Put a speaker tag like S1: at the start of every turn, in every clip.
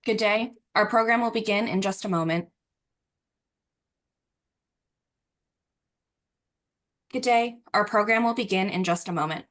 S1: Good day. Our program will begin in just a moment. Good day. Our program will begin in just a moment.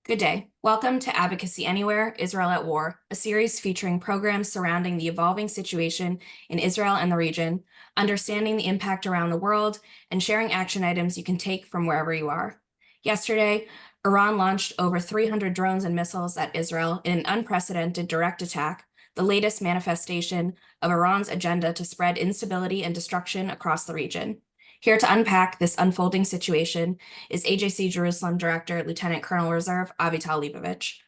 S1: Good day. Welcome to Advocacy Anywhere, Israel at War, a series featuring programs surrounding the evolving situation in Israel and the region, understanding the impact around the world, and sharing action items you can take from wherever you are. Yesterday, Iran launched over 300 drones and missiles at Israel in an unprecedented direct attack, the latest manifestation of Iran's agenda to spread instability and destruction across the region. Here to unpack this unfolding situation is AJC Jerusalem Director Lt. Colonel Reserve Avital Leibovich.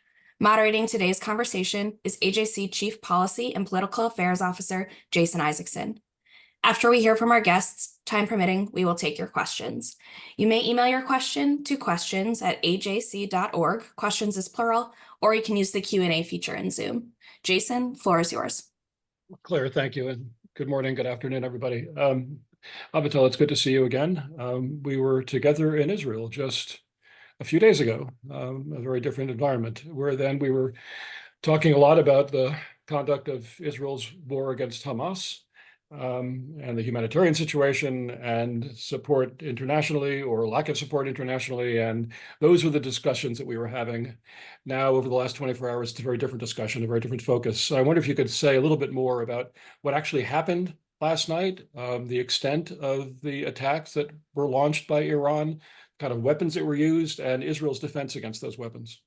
S1: Moderating today's conversation is AJC Chief Policy and Political Affairs Officer Jason Isaacson. After we hear from our guests, time permitting, we will take your questions. You may email your question to questions@ajc.org, questions is plural, or you can use the Q&A feature in Zoom. Jason, floor is yours.
S2: Claire, thank you, and good morning, good afternoon, everybody. Avital, it's good to see you again. We were together in Israel just a few days ago, a very different environment, where then we were talking a lot about the conduct of Israel's war against Hamas, and the humanitarian situation and support internationally or lack of support internationally. And those were the discussions that we were having. Now, over the last 24 hours, it's a very different discussion, a very different focus. So I wonder if you could say a little bit more about what actually happened last night, the extent of the attacks that were launched by Iran, kind of weapons that were used, and Israel's defense against those weapons.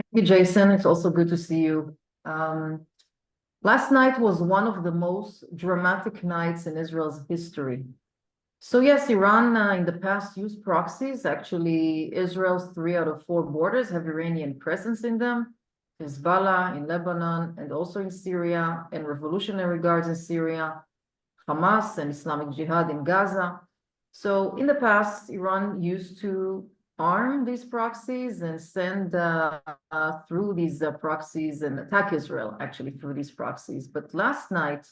S3: Thank you, Jason. It's also good to see you. Last night was one of the most dramatic nights in Israel's history. So yes, Iran in the past used proxies. Actually, Israel's 3 out of 4 borders have Iranian presence in them. Hezbollah in Lebanon and also in Syria, and Revolutionary Guards in Syria, Hamas and Islamic Jihad in Gaza. So in the past, Iran used to arm these proxies and send through these proxies and attack Israel actually through these proxies. But last night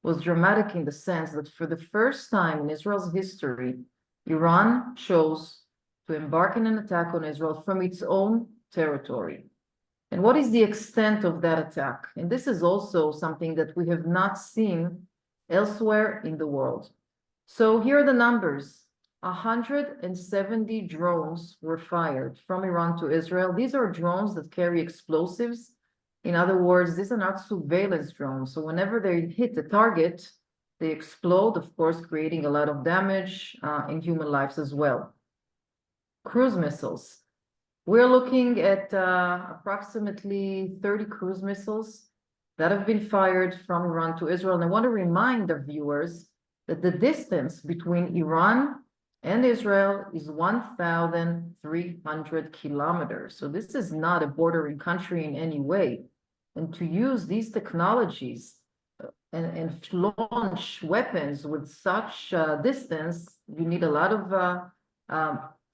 S3: was dramatic in the sense that for the first time in Israel's history, Iran chose to embark in an attack on Israel from its own territory. And what is the extent of that attack? And this is also something that we have not seen elsewhere in the world. So here are the numbers. 170 drones were fired from Iran to Israel. These are drones that carry explosives. In other words, these are not surveillance drones. So whenever they hit the target, they explode, of course, creating a lot of damage in human lives as well. Cruise missiles. We're looking at approximately 30 cruise missiles that have been fired from Iran to Israel. And I want to remind the viewers that the distance between Iran and Israel is 1,300 kilometers. So this is not a bordering country in any way. And to use these technologies and launch weapons with such distance, you need a lot of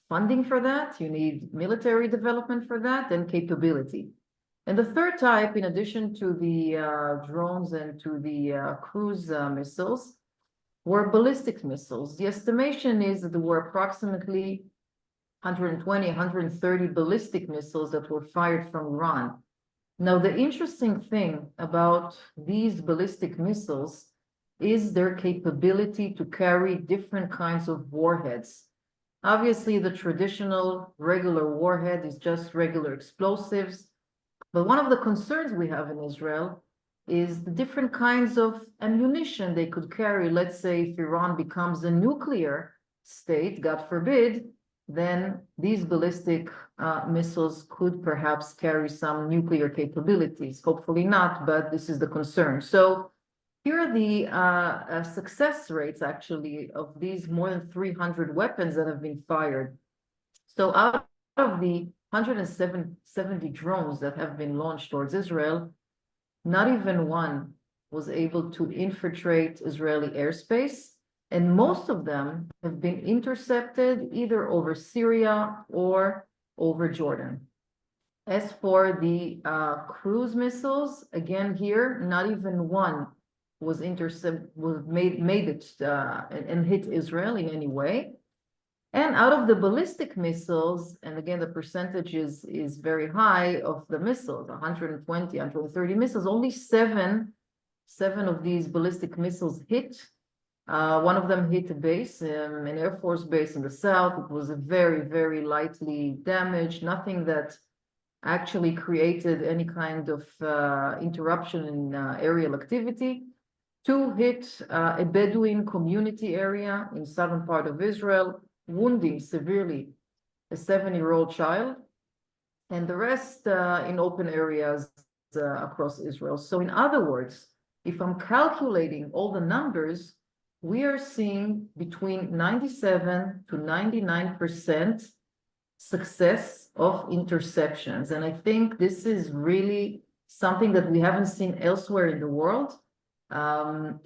S3: funding for that. You need military development for that and capability. And the third type, in addition to the drones and to the cruise missiles, were ballistic missiles. The estimation is that there were approximately 120, 130 ballistic missiles that were fired from Iran. Now, the interesting thing about these ballistic missiles is their capability to carry different kinds of warheads. Obviously, the traditional regular warhead is just regular explosives. But one of the concerns we have in Israel is the different kinds of ammunition they could carry. Let's say if Iran becomes a nuclear state, God forbid, then these ballistic missiles could perhaps carry some nuclear capabilities. Hopefully not, but this is the concern. So here are the success rates, actually, of these more than 300 weapons that have been fired. So out of the 170 drones that have been launched towards Israel, not even one was able to infiltrate Israeli airspace, and most of them have been intercepted either over Syria or over Jordan. As for the cruise missiles, again here, not even one was made it and hit Israel in any way. And out of the ballistic missiles, and again, the percentage is very high of the missiles, 120, 130 missiles, only seven of these ballistic missiles hit. One of them hit a base, an Air Force base in the south. It was a very, very lightly damaged, nothing that actually created any kind of interruption in aerial activity. Two hit a Bedouin community area in southern part of Israel, wounding severely a 7-year-old child, and the rest in open areas across Israel. So in other words, if I'm calculating all the numbers, we are seeing between 97 to 99% success of interceptions. And I think this is really something that we haven't seen elsewhere in the world. The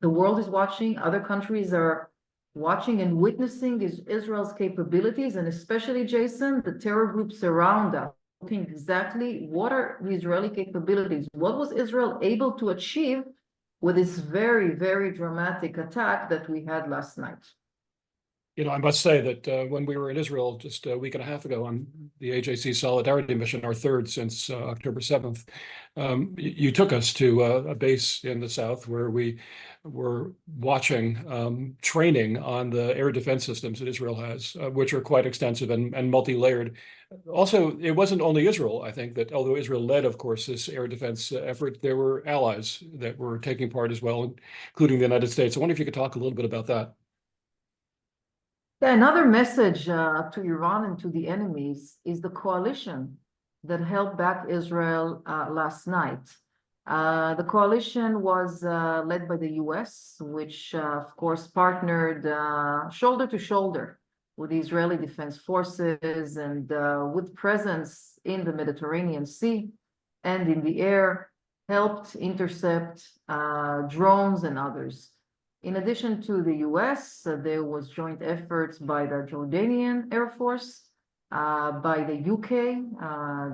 S3: world is watching, other countries are watching and witnessing Israel's capabilities, and especially, Jason, the terror groups around us, looking exactly what are the Israeli capabilities, what was Israel able to achieve with this very, very dramatic attack that we had last night.
S2: You know, I must say that when we were in Israel just a week and a half ago on the AJC Solidarity Mission, our third since October 7th, you took us to a base in the south where we were watching training on the air defense systems that Israel has, which are quite extensive and multi-layered. Also, it wasn't only Israel, I think, that although Israel led, of course, this air defense effort, there were allies that were taking part as well, including the United States. I wonder if you could talk a little bit about that.
S3: Yeah, another message to Iran and to the enemies is the coalition that held back Israel last night. The coalition was led by the US, which of course partnered shoulder to shoulder with the Israeli Defense Forces and with presence in the Mediterranean Sea and in the air, helped intercept drones and others. In addition to the US, there was joint efforts by the Jordanian Air Force, by the UK,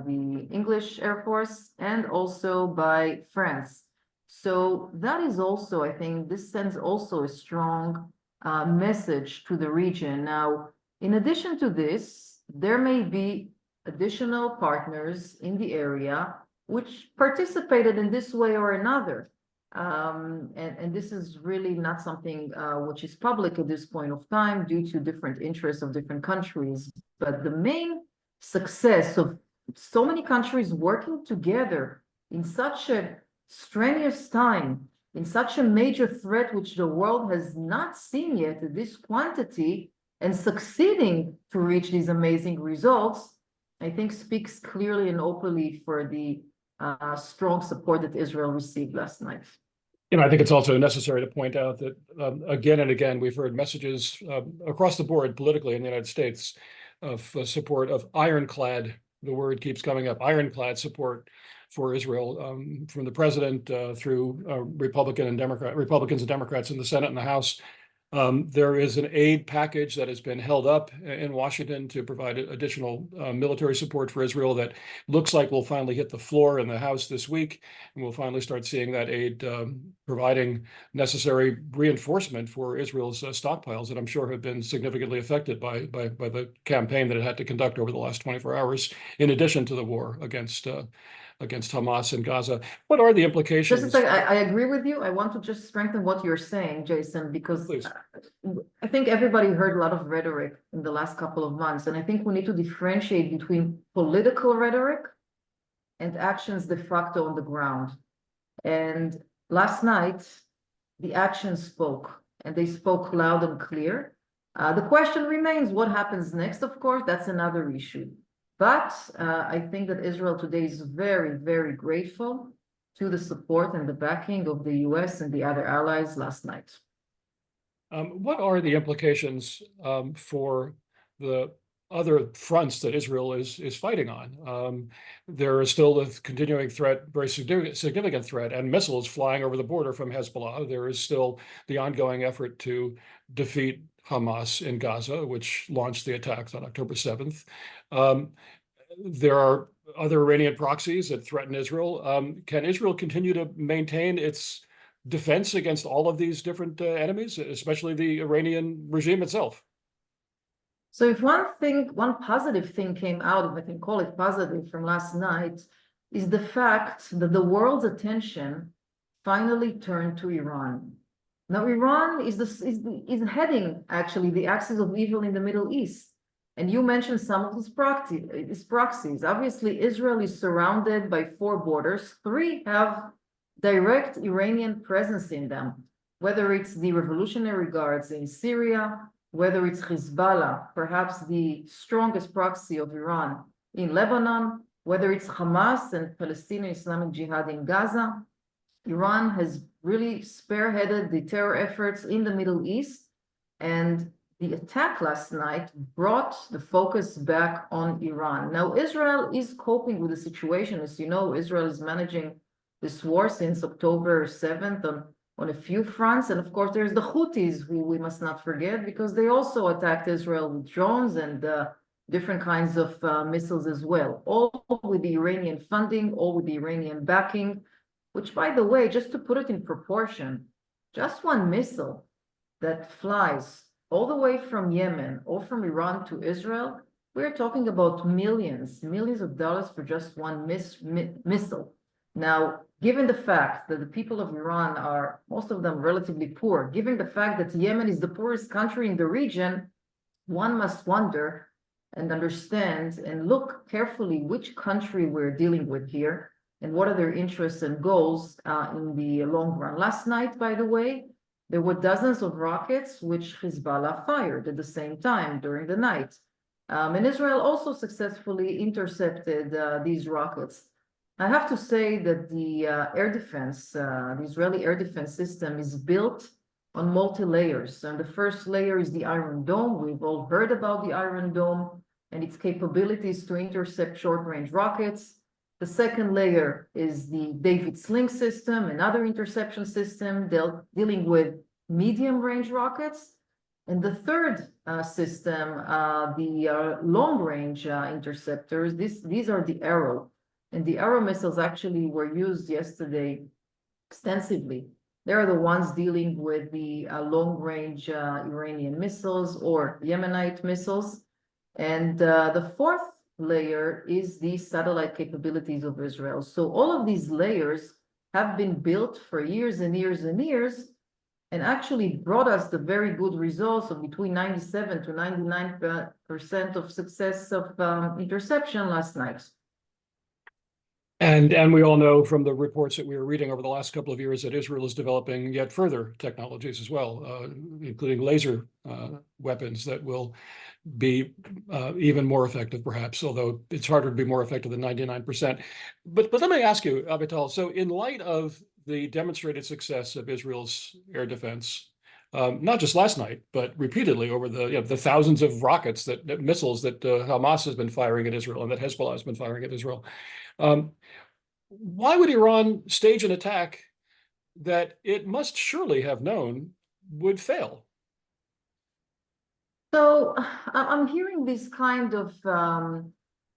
S3: the English Air Force, and also by France. So that is also, I think, this sends also a strong message to the region. Now, in addition to this, there may be additional partners in the area which participated in this way or another. And this is really not something which is public at this point of time due to different interests of different countries. But the main success of so many countries working together in such a strenuous time, in such a major threat which the world has not seen yet at this quantity, and succeeding to reach these amazing results, I think speaks clearly and openly for the strong support that Israel received last night.
S2: You know, I think it's also necessary to point out that again and again, we've heard messages across the board politically in the United States of support of ironclad, the word keeps coming up, ironclad support for Israel from the president through Republicans and Democrats in the Senate and the House. There is an aid package that has been held up in Washington to provide additional military support for Israel that looks like will finally hit the floor in the House this week. And we'll finally start seeing that aid providing necessary reinforcement for Israel's stockpiles that I'm sure have been significantly affected by the campaign that it had to conduct over the last 24 hours, in addition to the war against Hamas in Gaza. What are the implications?
S3: Just a second, I agree with you. I want to just strengthen what you're saying, Jason, because I think everybody heard a lot of rhetoric in the last couple of months, and I think we need to differentiate between political rhetoric and actions de facto on the ground. And last night, the actions spoke, and they spoke loud and clear. The question remains, what happens next? Of course, that's another issue. But I think that Israel today is very, very grateful to the support and the backing of the US and the other allies last night.
S2: What are the implications for the other fronts that Israel is fighting on? There is still a continuing threat, very significant threat, and missiles flying over the border from Hezbollah. There is still the ongoing effort to defeat Hamas in Gaza, which launched the attacks on October 7th. There are other Iranian proxies that threaten Israel. Can Israel continue to maintain its defense against all of these different enemies, especially the Iranian regime itself?
S3: So if one positive thing came out, if I can call it positive, from last night, is the fact that the world's attention finally turned to Iran. Now, Iran is heading actually the axis of evil in the Middle East. And you mentioned some of these proxies. Obviously, Israel is surrounded by 4 borders. 3 have direct Iranian presence in them, whether it's the Revolutionary Guards in Syria, whether it's Hezbollah, perhaps the strongest proxy of Iran in Lebanon, whether it's Hamas and Palestinian Islamic Jihad in Gaza. Iran has really spearheaded the terror efforts in the Middle East, and the attack last night brought the focus back on Iran. Now, Israel is coping with the situation. As you know, Israel is managing this war since October 7th on a few fronts. And of course, there's the Houthis, who we must not forget, because they also attacked Israel with drones and different kinds of missiles as well, all with the Iranian funding, all with the Iranian backing, which, by the way, just to put it in proportion, just one missile that flies all the way from Yemen or from Iran to Israel, we're talking about millions of dollars for just one missile. Now, given the fact that the people of Iran are, most of them, relatively poor, given the fact that Yemen is the poorest country in the region, one must wonder and understand and look carefully which country we're dealing with here and what are their interests and goals in the long run. Last night, by the way, there were dozens of rockets which Hezbollah fired at the same time during the night. And Israel also successfully intercepted these rockets. I have to say that the air defense, the Israeli air defense system, is built on multi-layers. And the first layer is the Iron Dome. We've all heard about the Iron Dome and its capabilities to intercept short-range rockets. The second layer is the David Sling system, another interception system dealing with medium-range rockets. And the third system, the long-range interceptors, these are the Arrow. And the Arrow missiles actually were used yesterday extensively. They are the ones dealing with the long-range Iranian missiles or Yemenite missiles. And the fourth layer is the satellite capabilities of Israel. So all of these layers have been built for years and years and years, and actually brought us the very good results of between 97 to 99% of success of interception last night.
S2: And we all know from the reports that we were reading over the last couple of years that Israel is developing yet further technologies as well, including laser weapons that will be even more effective, perhaps, although it's harder to be more effective than 99%. But let me ask you, Avital, so in light of the demonstrated success of Israel's air defense, not just last night, but repeatedly over the thousands of rockets, that missiles that Hamas has been firing at Israel and that Hezbollah has been firing at Israel, why would Iran stage an attack that it must surely have known would fail?
S3: So I'm hearing this kind of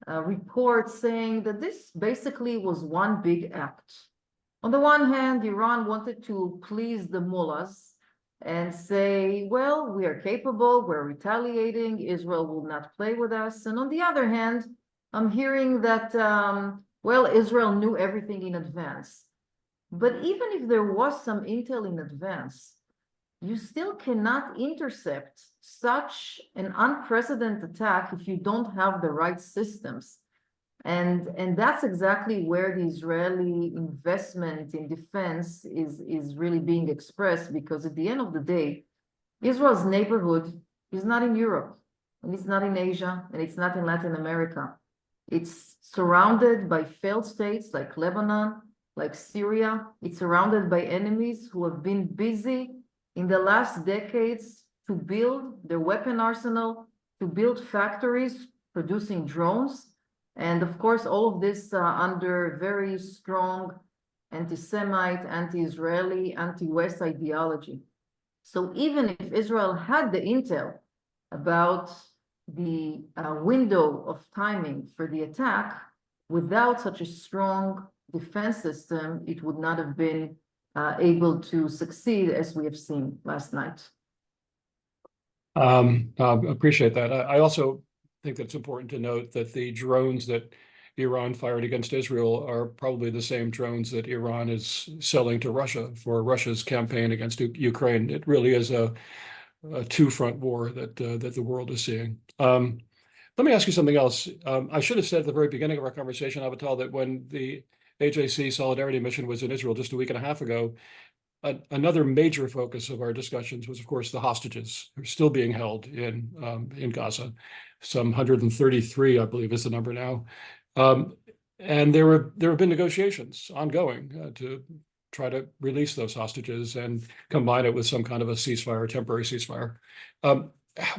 S3: report saying that this basically was one big act. On the one hand, Iran wanted to please the mullahs and say, well, we are capable, we're retaliating, Israel will not play with us. And on the other hand, I'm hearing that, well, Israel knew everything in advance. But even if there was some intel in advance, you still cannot intercept such an unprecedented attack if you don't have the right systems. And that's exactly where the Israeli investment in defense is really being expressed, because at the end of the day, Israel's neighborhood is not in Europe, and it's not in Asia, and it's not in Latin America. It's surrounded by failed states like Lebanon, like Syria. It's surrounded by enemies who have been busy in the last decades to build their weapon arsenal, to build factories producing drones. And of course, all of this under very strong anti-Semite, anti-Israeli, anti-West ideology. So even if Israel had the intel about the window of timing for the attack, without such a strong defense system, it would not have been able to succeed, as we have seen last night.
S2: Appreciate that. I also think that it's important to note that the drones that Iran fired against Israel are probably the same drones that Iran is selling to Russia for Russia's campaign against Ukraine. It really is a two-front war that the world is seeing. Let me ask you something else. I should have said at the very beginning of our conversation, Avital, that when the AJC Solidarity Mission was in Israel just a week and a half ago, another major focus of our discussions was, of course, the hostages who are still being held in Gaza. Some 133, I believe, is the number now. And there have been negotiations ongoing to try to release those hostages and combine it with some kind of a ceasefire, temporary ceasefire.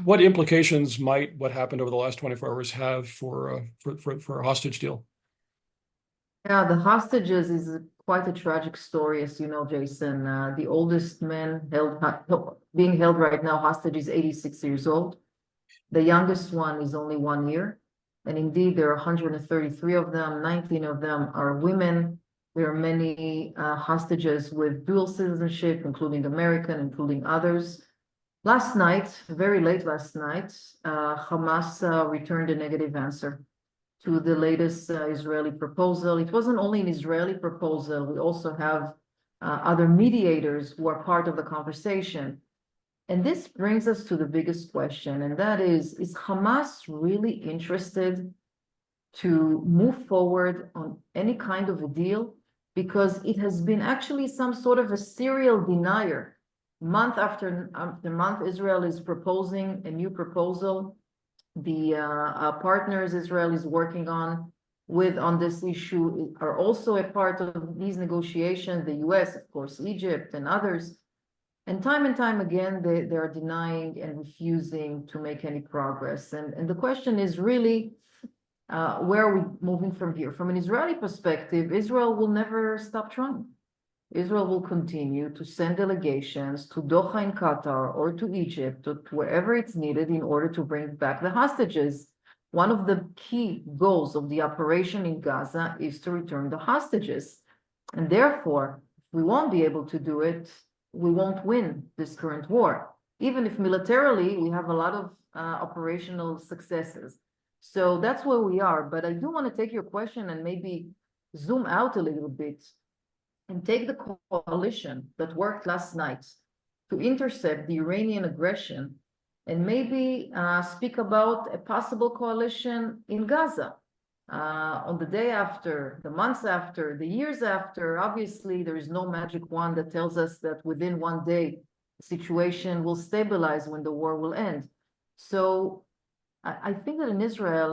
S2: What implications might what happened over the last 24 hours have for a hostage deal?
S3: Yeah, the hostages is quite a tragic story, as you know, Jason. The oldest man being held right now hostage is 86 years old. The youngest one is only 1 year. And indeed, there are 133 of them. 19 of them are women. There are many hostages with dual citizenship, including American, including others. Last night, very late last night, Hamas returned a negative answer to the latest Israeli proposal. It wasn't only an Israeli proposal. We also have other mediators who are part of the conversation. And this brings us to the biggest question, and that is Hamas really interested to move forward on any kind of a deal? Because it has been actually some sort of a serial denier. Month after month, Israel is proposing a new proposal. The partners Israel is working on this issue are also a part of these negotiations. The US, of course, Egypt and others. And time again, they are denying and refusing to make any progress. And the question is really, where are we moving from here? From an Israeli perspective, Israel will never stop trying. Israel will continue to send delegations to Doha in Qatar or to Egypt or to wherever it's needed in order to bring back the hostages. One of the key goals of the operation in Gaza is to return the hostages. And therefore, if we won't be able to do it, we won't win this current war. Even if militarily, we have a lot of operational successes. So that's where we are. But I do want to take your question and maybe zoom out a little bit and take the coalition that worked last night to intercept the Iranian aggression and maybe speak about a possible coalition in Gaza on the day after, the months after, the years after. Obviously, there is no magic wand that tells us that within 1 day, the situation will stabilize when the war will end. So I think that in Israel,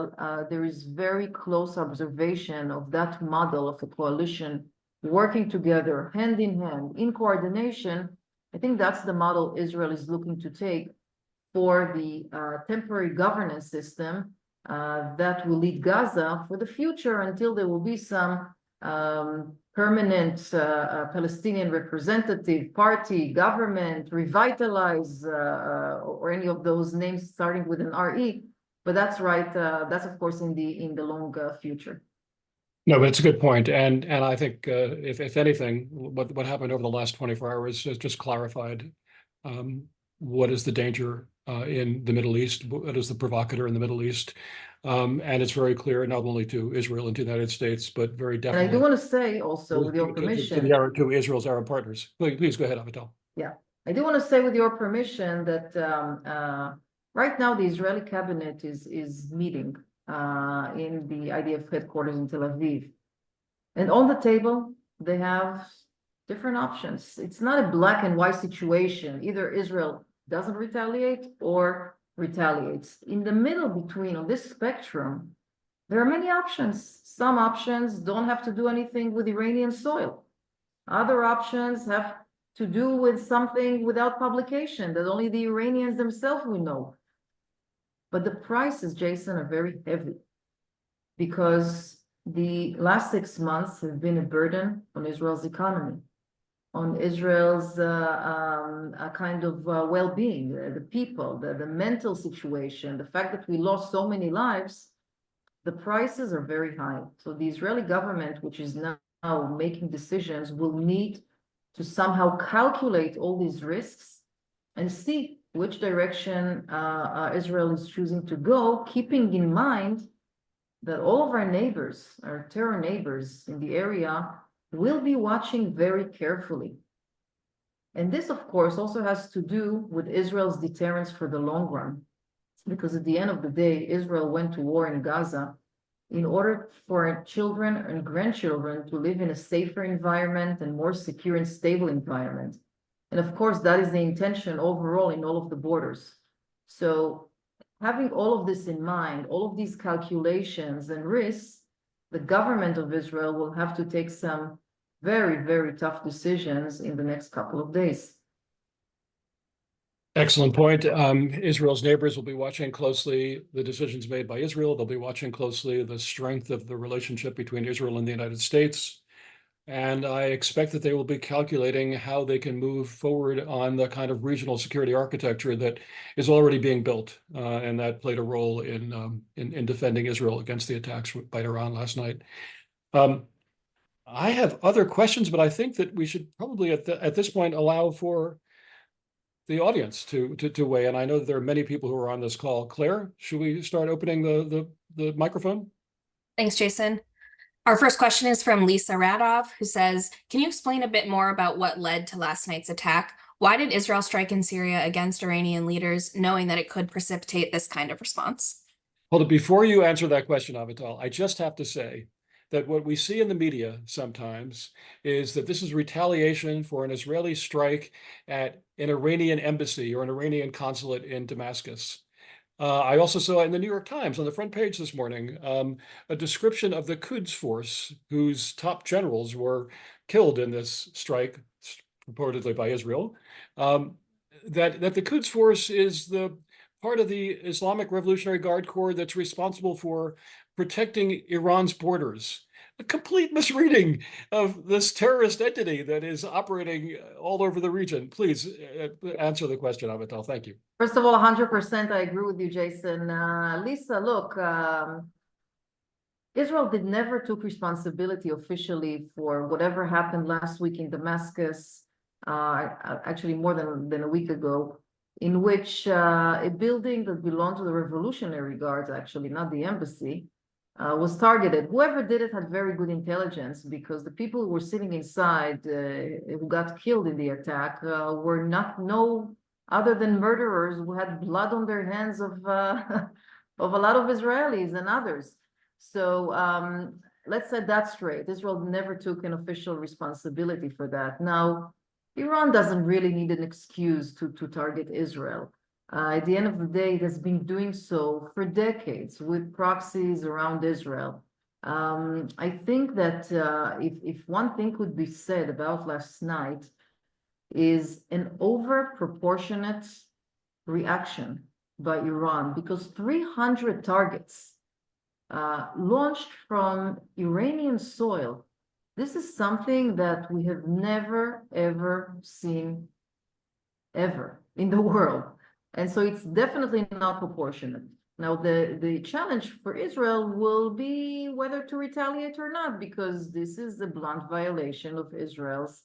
S3: there is very close observation of that model of a coalition working together, hand in hand, in coordination. I think that's the model Israel is looking to take for the temporary governance system that will lead Gaza for the future until there will be some permanent Palestinian representative party, government, revitalize, or any of those names starting with an RE. But that's right. That's, of course, in the long future.
S2: No, but it's a good point. And I think if anything, what happened over the last 24 hours has just clarified what is the danger in the Middle East, what is the provocateur in the Middle East. And it's very clear not only to Israel and to the United States, but very definitely.
S3: And I do want to say also, with your permission,
S2: to Israel's Arab partners. Please go ahead, Avital.
S3: Yeah, I do want to say, with your permission, that right now the Israeli cabinet is meeting in the IDF headquarters in Tel Aviv. And on the table, they have different options. It's not a black and white situation. Either Israel doesn't retaliate or retaliates. In the middle between, on this spectrum, there are many options. Some options don't have to do anything with Iranian soil. Other options have to do with something without publication that only the Iranians themselves will know. But the prices, Jason, are very heavy because the last 6 months have been a burden on Israel's economy, on Israel's kind of well-being, the people, the mental situation, the fact that we lost so many lives. The prices are very high. So the Israeli government, which is now making decisions, will need to somehow calculate all these risks and see which direction Israel is choosing to go, keeping in mind that all of our neighbors, our terror neighbors in the area, will be watching very carefully. And this, of course, also has to do with Israel's deterrence for the long run, because at the end of the day, Israel went to war in Gaza in order for children and grandchildren to live in a safer environment and more secure and stable environment. And of course, that is the intention overall in all of the borders. So having all of this in mind, all of these calculations and risks, the government of Israel will have to take some very, very tough decisions in the next couple of days.
S2: Excellent point. Israel's neighbors will be watching closely the decisions made by Israel. They'll be watching closely the strength of the relationship between Israel and the United States. And I expect that they will be calculating how they can move forward on the kind of regional security architecture that is already being built, and that played a role in defending Israel against the attacks by Iran last night. I have other questions, but I think that we should probably at this point allow for the audience to weigh in. I know that there are many people who are on this call. Claire, should we start opening the microphone?
S1: Thanks, Jason. Our first question is from Lisa Radov, who says, can you explain a bit more about what led to last night's attack? Why did Israel strike in Syria against Iranian leaders, knowing that it could precipitate this kind of response?
S2: Hold it. Before you answer that question, Avital, I just have to say that what we see in the media sometimes is that this is retaliation for an Israeli strike at an Iranian embassy or an Iranian consulate in Damascus. I also saw in the New York Times on the front page this morning a description of the Quds force, whose top generals were killed in this strike, purportedly by Israel. That the Quds force is the part of the Islamic Revolutionary Guard Corps that's responsible for protecting Iran's borders. A complete misreading of this terrorist entity that is operating all over the region. Please answer the question, Avital. Thank you.
S3: First of all, 100% I agree with you, Jason. Lisa, look, Israel never took responsibility officially for whatever happened last week in Damascus, actually more than a week ago, in which a building that belonged to the Revolutionary Guards, actually, not the embassy, was targeted. Whoever did it had very good intelligence, because the people who were sitting inside who got killed in the attack were no other than murderers who had blood on their hands of a lot of Israelis and others. So let's set that straight. Israel never took an official responsibility for that. Now, Iran doesn't really need an excuse to target Israel. At the end of the day, it has been doing so for decades with proxies around Israel. I think that if one thing could be said about last night is an over-proportionate reaction by Iran, because 300 targets launched from Iranian soil. This is something that we have never, ever seen ever in the world. And so it's definitely not proportionate. Now, the challenge for Israel will be whether to retaliate or not, because this is a blunt violation of Israel's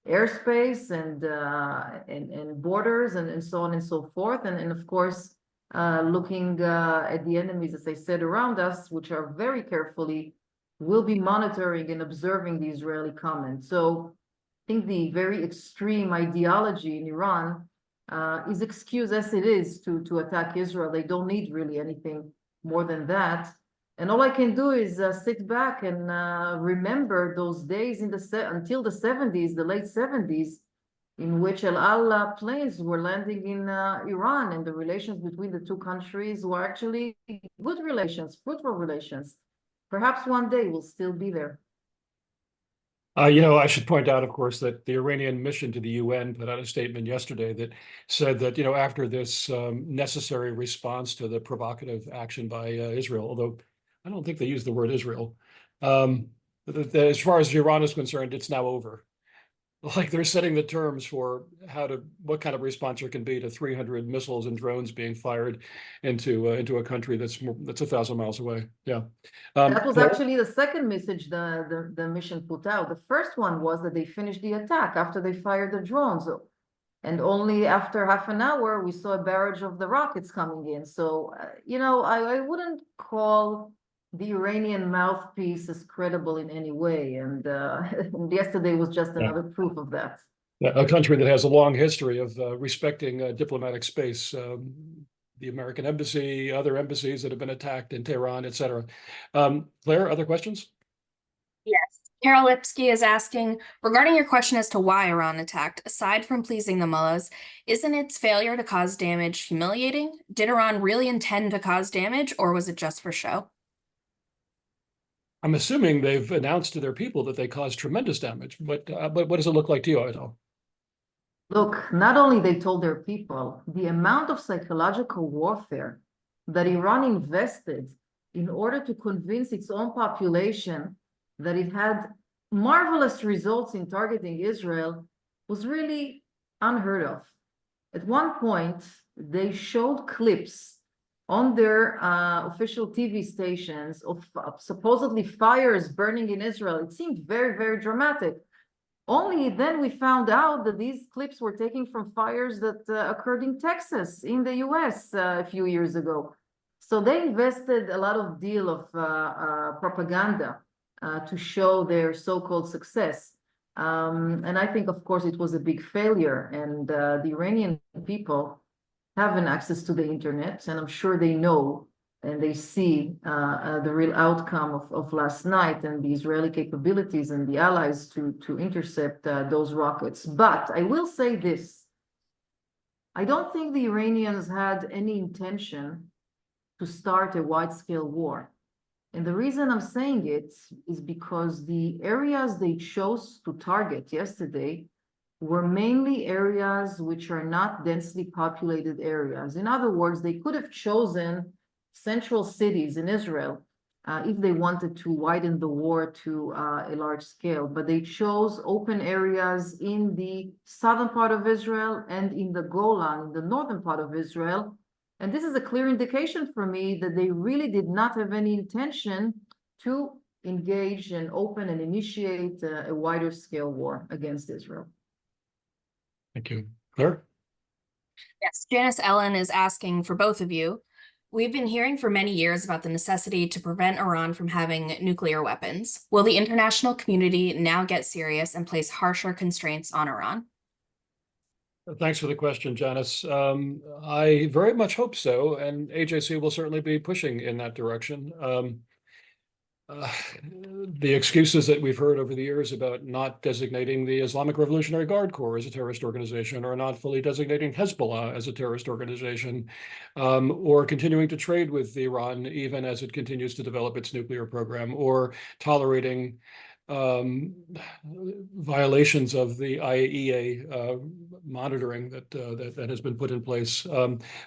S3: airspace and borders and so on and so forth. And of course, looking at the enemies, as I said, around us, which are very carefully, will be monitoring and observing the Israeli comment. So I think the very extreme ideology in Iran is excused as it is to attack Israel. They don't need really anything more than that. And all I can do is sit back and remember those days until the 70s, the late 70s, in which El Al planes were landing in Iran, and the relations between the two countries were actually good relations, fruitful relations. Perhaps one day we'll still be there.
S2: I should point out, of course, that the Iranian mission to the UN put out a statement yesterday that said that, after this necessary response to the provocative action by Israel, although I don't think they used the word Israel, as far as Iran is concerned, it's now over. Like, they're setting the terms for what kind of response there can be to 300 missiles and drones being fired into a country that's 1,000 miles away. Yeah.
S3: That was actually the second message the mission put out. The first one was that they finished the attack after they fired the drones. And only after half an hour, we saw a barrage of the rockets coming in. So, I wouldn't call the Iranian mouthpiece as credible in any way. And yesterday was just another proof of that.
S2: A country that has a long history of respecting diplomatic space, the American embassy, other embassies that have been attacked in Tehran, et cetera. Claire, other questions?
S1: Yes. Carol Lipsky is asking, regarding your question as to why Iran attacked, aside from pleasing the mullahs, isn't its failure to cause damage humiliating? Did Iran really intend to cause damage, or was it just for show?
S2: I'm assuming they've announced to their people that they caused tremendous damage, but what does it look like to you, Avital?
S3: Look, not only they told their people, the amount of psychological warfare that Iran invested in order to convince its own population that it had marvelous results in targeting Israel was really unheard of. At one point, they showed clips on their official TV stations of supposedly fires burning in Israel. It seemed very, very dramatic. Only then we found out that these clips were taken from fires that occurred in Texas, in the US a few years ago. So they invested a lot of deal of propaganda to show their so-called success. And I think, of course, it was a big failure. And the Iranian people have an access to the internet, and I'm sure they know and they see the real outcome of last night and the Israeli capabilities and the allies to intercept those rockets. But I will say this. I don't think the Iranians had any intention to start a wide-scale war. And the reason I'm saying it is because the areas they chose to target yesterday were mainly areas which are not densely populated areas. In other words, they could have chosen central cities in Israel if they wanted to widen the war to a large scale, but they chose open areas in the southern part of Israel and in the Golan, in the northern part of Israel. And this is a clear indication for me that they really did not have any intention to engage and open and initiate a wider scale war against Israel.
S2: Thank you. Claire?
S1: Yes, Janice Ellen is asking for both of you. We've been hearing for many years about the necessity to prevent Iran from having nuclear weapons. Will the international community now get serious and place harsher constraints on Iran?
S2: Thanks for the question, Janice. I very much hope so, and AJC will certainly be pushing in that direction. The excuses that we've heard over the years about not designating the Islamic Revolutionary Guard Corps as a terrorist organization, or not fully designating Hezbollah as a terrorist organization, or continuing to trade with Iran even as it continues to develop its nuclear program, or tolerating violations of the IAEA monitoring that has been put in place.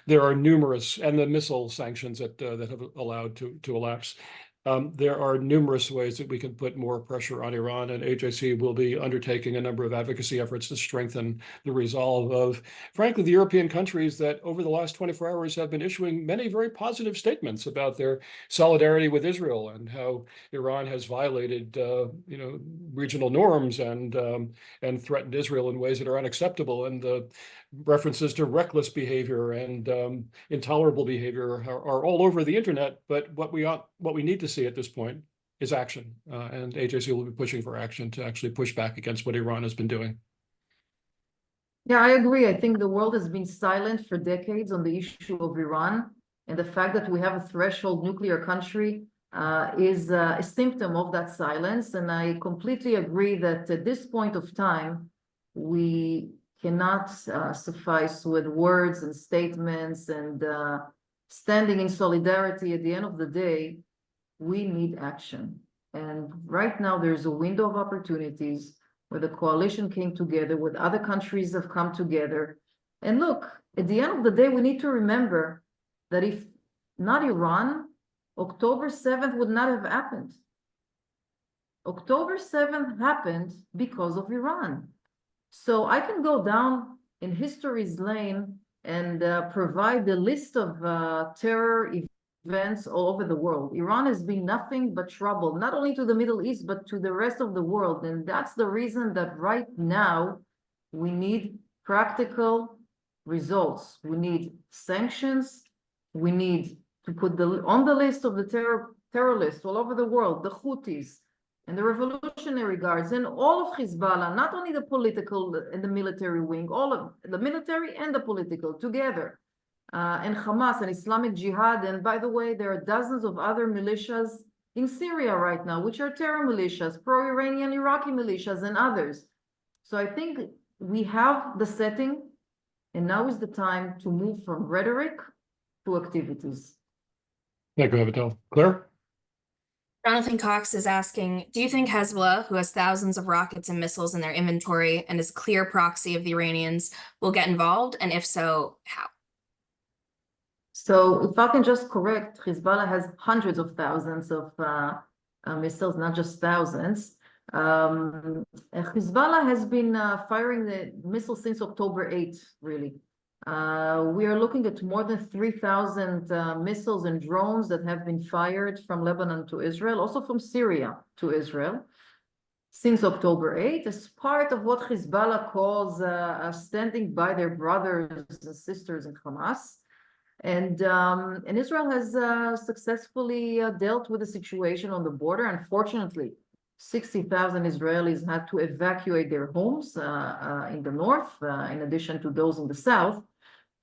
S2: There are numerous, and the missile sanctions that have allowed to elapse. There are numerous ways that we can put more pressure on Iran, and AJC will be undertaking a number of advocacy efforts to strengthen the resolve of, frankly, the European countries that over the last 24 hours have been issuing many very positive statements about their solidarity with Israel and how Iran has violated, regional norms and threatened Israel in ways that are unacceptable. And the references to reckless behavior and intolerable behavior are all over the internet. But what we need to see at this point is action, and AJC will be pushing for action to actually push back against what Iran has been doing.
S3: Yeah, I agree. I think the world has been silent for decades on the issue of Iran, and the fact that we have a threshold nuclear country is a symptom of that silence. And I completely agree that at this point of time, we cannot suffice with words and statements and standing in solidarity. At the end of the day, we need action. And right now there's a window of opportunities where the coalition came together, where other countries have come together. And look, at the end of the day, we need to remember that if not Iran, October 7th would not have happened. October 7th happened because of Iran. So I can go down in history's lane and provide the list of terror events all over the world. Iran has been nothing but trouble, not only to the Middle East, but to the rest of the world. And that's the reason that right now we need practical results. We need sanctions. We need to put on the list of the terror list all over the world, the Houthis and the Revolutionary Guards and all of Hezbollah, not only the political and the military wing, all of the military and the political together, and Hamas and Islamic Jihad. And by the way, there are dozens of other militias in Syria right now, which are terror militias, pro-Iranian Iraqi militias and others. So I think we have the setting, and now is the time to move from rhetoric to activities.
S2: Thank you, Avital. Claire?
S1: Jonathan Cox is asking, do you think Hezbollah, who has thousands of rockets and missiles in their inventory and is a clear proxy of the Iranians, will get involved? And if so, how?
S3: So if I can just correct, Hezbollah has hundreds of thousands of missiles, not just thousands. Hezbollah has been firing the missiles since October 8th, really. We are looking at more than 3,000 missiles and drones that have been fired from Lebanon to Israel, also from Syria to Israel, since October 8th, as part of what Hezbollah calls standing by their brothers and sisters in Hamas. And Israel has successfully dealt with the situation on the border. Unfortunately, 60,000 Israelis had to evacuate their homes in the north, in addition to those in the south,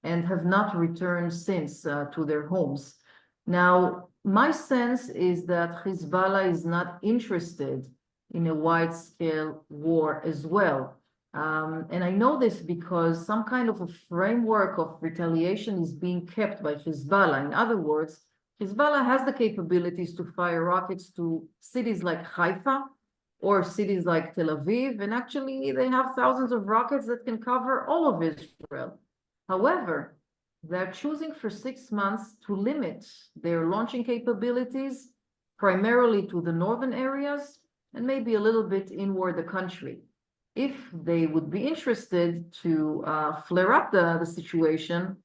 S3: and have not returned since to their homes. Now, my sense is that Hezbollah is not interested in a wide-scale war as well. And I know this because some kind of a framework of retaliation is being kept by Hezbollah. In other words, Hezbollah has the capabilities to fire rockets to cities like Haifa or cities like Tel Aviv, and actually they have thousands of rockets that can cover all of Israel. However, they're choosing for 6 months to limit their launching capabilities primarily to the northern areas and maybe a little bit inward the country. If they would be interested to flare up the situation,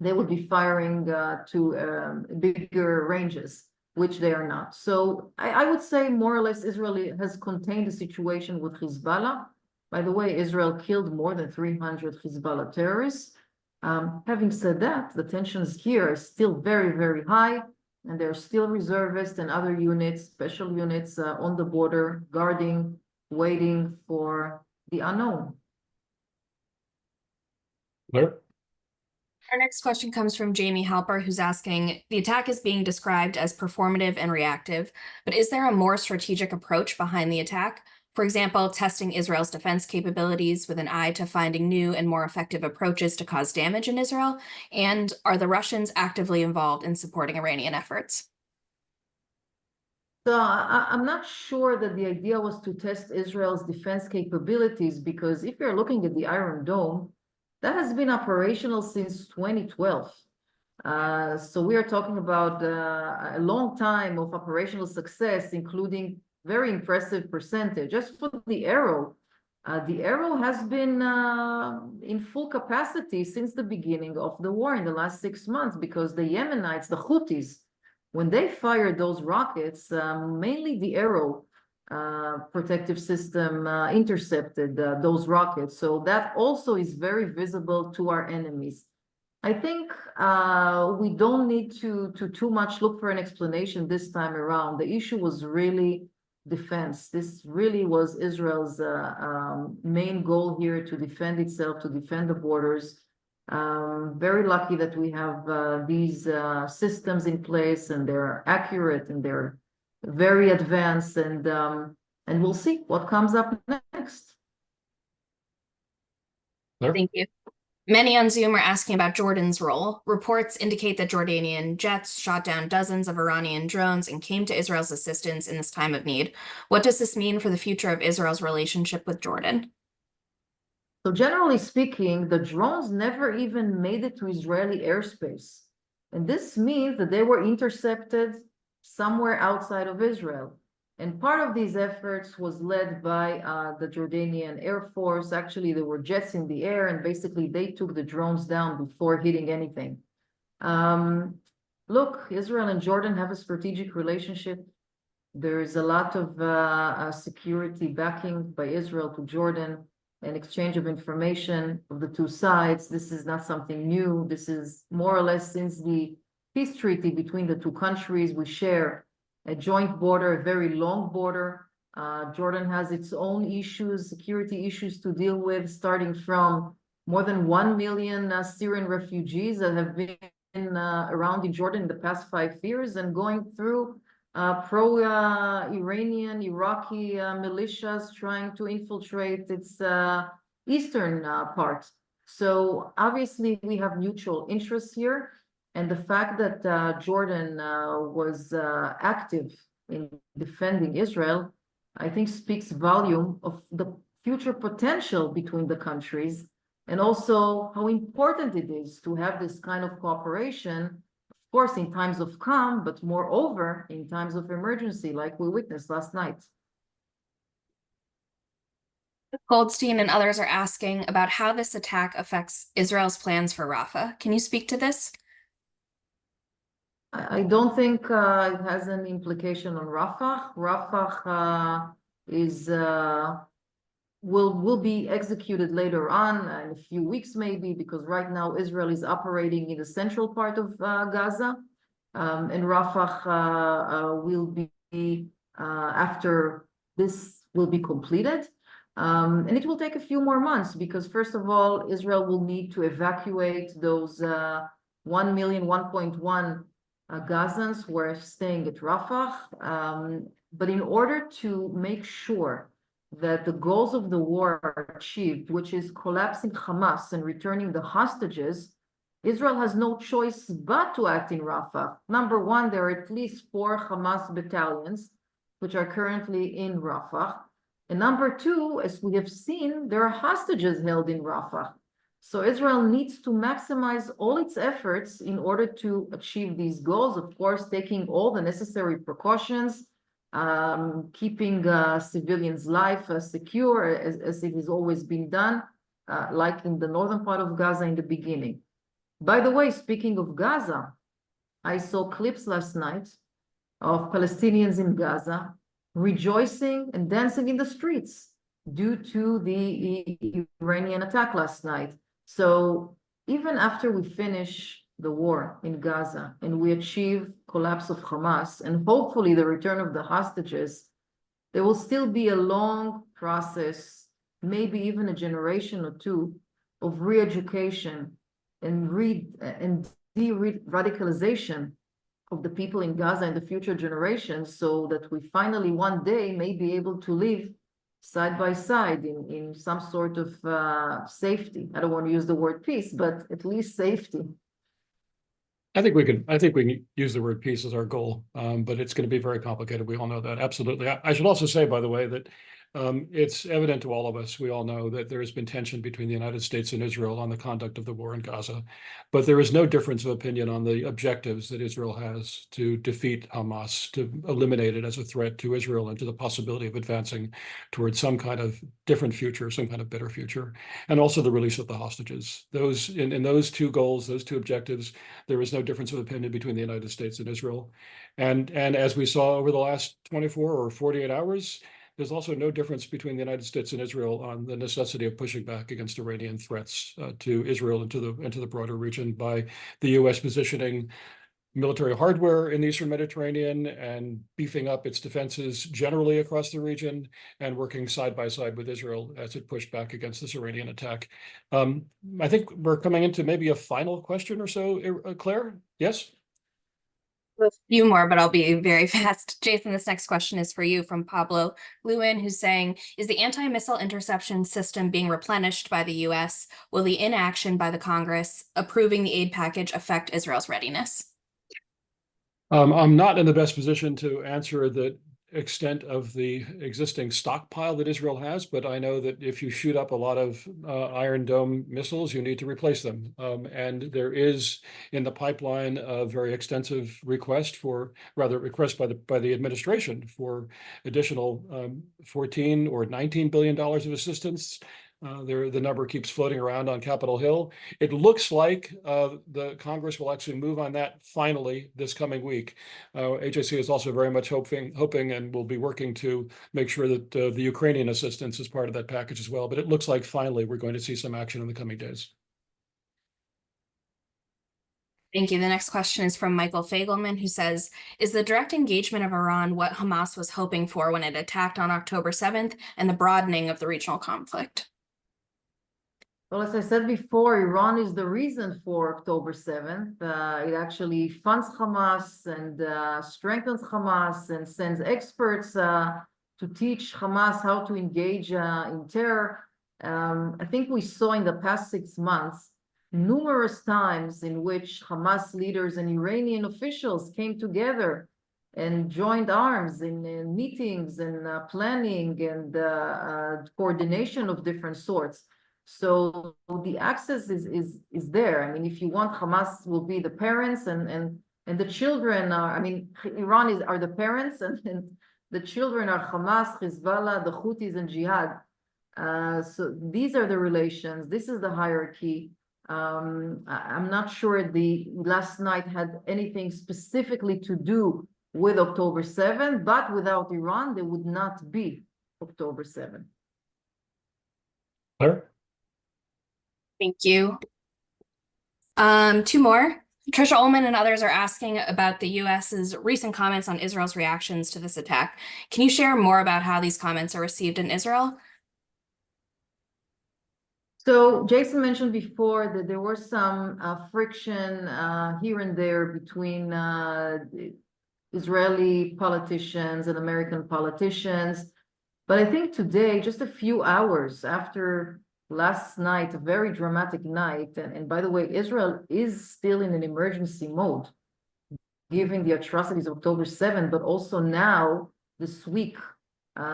S3: they would be firing to bigger ranges, which they are not. So I would say more or less Israel has contained the situation with Hezbollah. By the way, Israel killed more than 300 Hezbollah terrorists. Having said that, the tensions here are still very, very high, and there are still reservists and other units, special units on the border, guarding, waiting for the unknown.
S2: Claire?
S1: Our next question comes from Jamie Halper, who's asking, the attack is being described as performative and reactive, but is there a more strategic approach behind the attack? For example, testing Israel's defense capabilities with an eye to finding new and more effective approaches to cause damage in Israel? And are the Russians actively involved in supporting Iranian efforts?
S3: So I'm not sure that the idea was to test Israel's defense capabilities, because if you're looking at the Iron Dome, that has been operational since 2012. So we are talking about a long time of operational success, including very impressive percentage. Just for the Arrow has been in full capacity since the beginning of the war in the last 6 months, because the Yemenites, the Houthis, when they fired those rockets, mainly the Arrow protective system intercepted those rockets. So that also is very visible to our enemies. I think we don't need to too much look for an explanation this time around. The issue was really defense. This really was Israel's main goal here, to defend itself, to defend the borders. Very lucky that we have these systems in place, and they're accurate and they're very advanced, and we'll see what comes up next.
S2: Claire?
S1: Thank you. Many on Zoom are asking about Jordan's role. Reports indicate that Jordanian jets shot down dozens of Iranian drones and came to Israel's assistance in this time of need. What does this mean for the future of Israel's relationship with Jordan?
S3: So generally speaking, the drones never even made it to Israeli airspace. And this means that they were intercepted somewhere outside of Israel. And part of these efforts was led by the Jordanian Air Force. Actually, there were jets in the air, and basically they took the drones down before hitting anything. Look, Israel and Jordan have a strategic relationship. There is a lot of security backing by Israel to Jordan. and exchange of information of the two sides. This is not something new. This is more or less since the peace treaty between the two countries. We share a joint border, a very long border. Jordan has its own issues, security issues to deal with, starting from more than 1 million Syrian refugees that have been around in Jordan in the past 5 years, and going through pro-Iranian, Iraqi militias trying to infiltrate its eastern part. So obviously we have mutual interests here. And the fact that Jordan was active in defending Israel, I think speaks volume of the future potential between the countries, and also how important it is to have this kind of cooperation, of course, in times of calm, but moreover, in times of emergency, like we witnessed last night.
S1: Goldstein and others are asking about how this attack affects Israel's plans for Rafah. Can you speak to this?
S3: I don't think it has an implication on Rafah. Rafah will be executed later on in a few weeks maybe, because right now Israel is operating in the central part of Gaza, and Rafah will be after this will be completed. And it will take a few more months, because first of all, Israel will need to evacuate those 1.1 Gazans who are staying at Rafah. But in order to make sure that the goals of the war are achieved, which is collapsing Hamas and returning the hostages, Israel has no choice but to act in Rafah. Number one, there are at least 4 Hamas battalions, which are currently in Rafah. And number two, as we have seen, there are hostages held in Rafah. So Israel needs to maximize all its efforts in order to achieve these goals, of course, taking all the necessary precautions, keeping civilians' life secure, as it has always been done, like in the northern part of Gaza in the beginning. By the way, speaking of Gaza, I saw clips last night of Palestinians in Gaza rejoicing and dancing in the streets due to the Iranian attack last night. So even after we finish the war in Gaza and we achieve collapse of Hamas and hopefully the return of the hostages, there will still be a long process, maybe even a generation or two, of re-education and de-radicalization of the people in Gaza and the future generations, so that we finally one day may be able to live side by side in some sort of safety. I don't want to use the word peace, but at least safety.
S2: I think we can use the word peace as our goal, but it's going to be very complicated. We all know that. Absolutely. I should also say, by the way, that it's evident to all of us, we all know that there has been tension between the United States and Israel on the conduct of the war in Gaza, but there is no difference of opinion on the objectives that Israel has to defeat Hamas, to eliminate it as a threat to Israel and to the possibility of advancing towards some kind of different future, some kind of better future, and also the release of the hostages. Those in those two goals, those two objectives, there is no difference of opinion between the United States and Israel. And as we saw over the last 24 or 48 hours, there's also no difference between the United States and Israel on the necessity of pushing back against Iranian threats to Israel and to the broader region by the U.S. positioning military hardware in the Eastern Mediterranean and beefing up its defenses generally across the region and working side by side with Israel as it pushed back against this Iranian attack. I think we're coming into maybe a final question or so, Claire? Yes?
S1: A few more, but I'll be very fast. Jason, this next question is for you from Pablo Lewin, who's saying, is the anti-missile interception system being replenished by the U.S.? Will the inaction by the Congress approving the aid package affect Israel's readiness?
S2: I'm not in the best position to answer the extent of the existing stockpile that Israel has, but I know that if you shoot up a lot of Iron Dome missiles, you need to replace them. And there is in the pipeline a very extensive request by the administration for additional $14 or $19 billion of assistance. The number keeps floating around on Capitol Hill. It looks like the Congress will actually move on that finally this coming week. AJC is also very much hoping and will be working to make sure that the Ukrainian assistance is part of that package as well. But it looks like finally we're going to see some action in the coming days.
S1: Thank you. The next question is from Michael Fagelman, who says, is the direct engagement of Iran what Hamas was hoping for when it attacked on October 7th and the broadening of the regional conflict?
S3: Well, as I said before, Iran is the reason for October 7th. It actually funds Hamas and strengthens Hamas and sends experts to teach Hamas how to engage in terror. I think we saw in the past 6 months numerous times in which Hamas leaders and Iranian officials came together and joined arms in meetings and planning and coordination of different sorts. So the access is there. I mean, if you want, Hamas will be the parents and the children are, I mean, Iran are the parents and the children are Hamas, Hezbollah, the Houthis and Jihad. So these are the relations. This is the hierarchy. I'm not sure the last night had anything specifically to do with October 7th, but without Iran, there would not be October 7th.
S2: Claire?
S1: Thank you. Two more. Trisha Ullman and others are asking about the US's recent comments on Israel's reactions to this attack. Can you share more about how these comments are received in Israel?
S3: So Jason mentioned before that there was some friction here and there between Israeli politicians and American politicians. But I think today, just a few hours after last night, a very dramatic night, and by the way, Israel is still in an emergency mode, given the atrocities of October 7th, but also now, this week,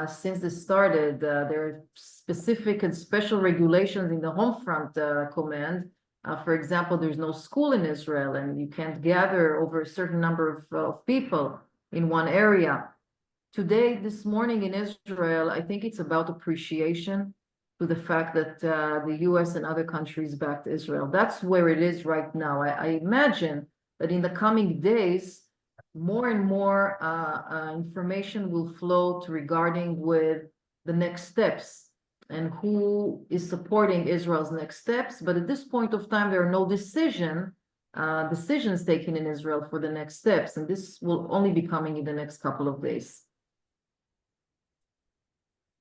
S3: since this started, there are specific and special regulations in the home front command. For example, there's no school in Israel and you can't gather over a certain number of people in one area. Today, this morning in Israel, I think it's about appreciation to the fact that the US and other countries backed Israel. That's where it is right now. I imagine that in the coming days, more and more information will float regarding with the next steps and who is supporting Israel's next steps. But at this point of time, there are no decisions taken in Israel for the next steps. And this will only be coming in the next couple of days.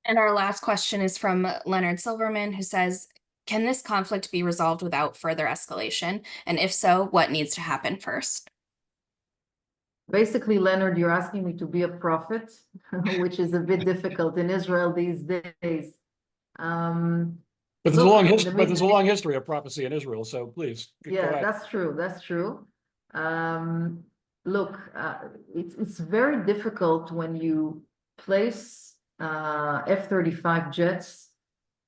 S1: And our last question is from Leonard Silverman, who says, can this conflict be resolved without further escalation? And if so, what needs to happen first?
S3: Basically, Leonard, you're asking me to be a prophet, which is a bit difficult in Israel these days.
S2: But there's a long history. But there's a long history of prophecy in Israel. So please,
S3: yeah, that's true. That's true. Look, it's very difficult when you place F-35 jets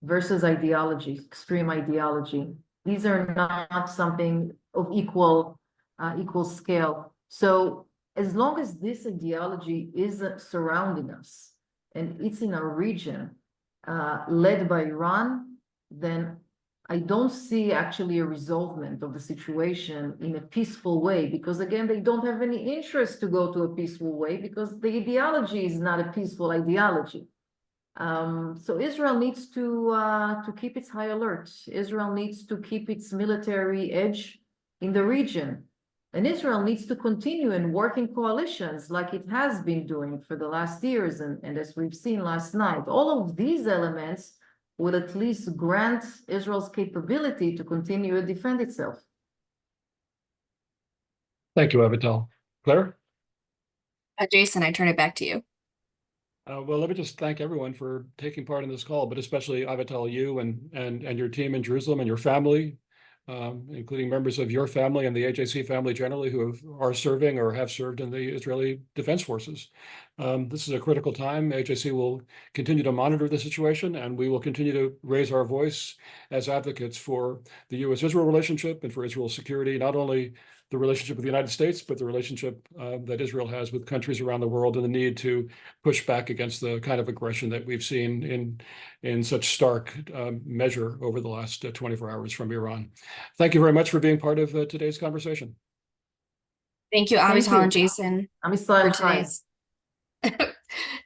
S3: versus ideology, extreme ideology. These are not something of equal scale. So as long as this ideology is surrounding us and it's in our region, led by Iran, then I don't see actually a resolvement of the situation in a peaceful way, because again, they don't have any interest to go to a peaceful way because the ideology is not a peaceful ideology. So Israel needs to keep its high alert. Israel needs to keep its military edge in the region. And Israel needs to continue and work in coalitions like it has been doing for the last years. And as we've seen last night, all of these elements will at least grant Israel's capability to continue to defend itself.
S2: Thank you, Avital. Claire?
S1: Jason, I turn it back to you.
S2: Well, let me just thank everyone for taking part in this call, but especially Avital, you and your team in Jerusalem and your family, including members of your family and the AJC family generally who are serving or have served in the Israeli Defense Forces. This is a critical time. AJC will continue to monitor the situation, and we will continue to raise our voice as advocates for the U.S.-Israel relationship and for Israel's security, not only the relationship with the United States, but the relationship that Israel has with countries around the world, and the need to push back against the kind of aggression that we've seen in such stark measure over the last 24 hours from Iran. Thank you very much for being part of today's conversation.
S1: Thank you,
S3: Thank
S1: Avital
S3: you.
S1: and Jason,
S3: I'm
S1: for
S3: excited.
S1: today's.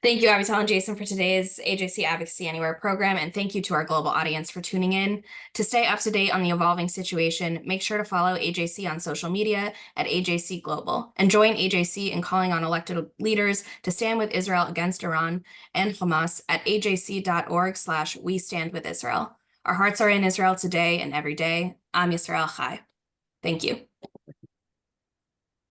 S1: Thank you, Avital and Jason, for today's AJC Advocacy Anywhere program, and thank you to our global audience for tuning in. To stay up to date on the evolving situation, make sure to follow AJC on social media at AJC Global, and join AJC in calling on elected leaders to stand with Israel against Iran and Hamas at ajc.org/We Stand With Israel. Our hearts are in Israel today and every day. Am Yisrael Chai. Thank you.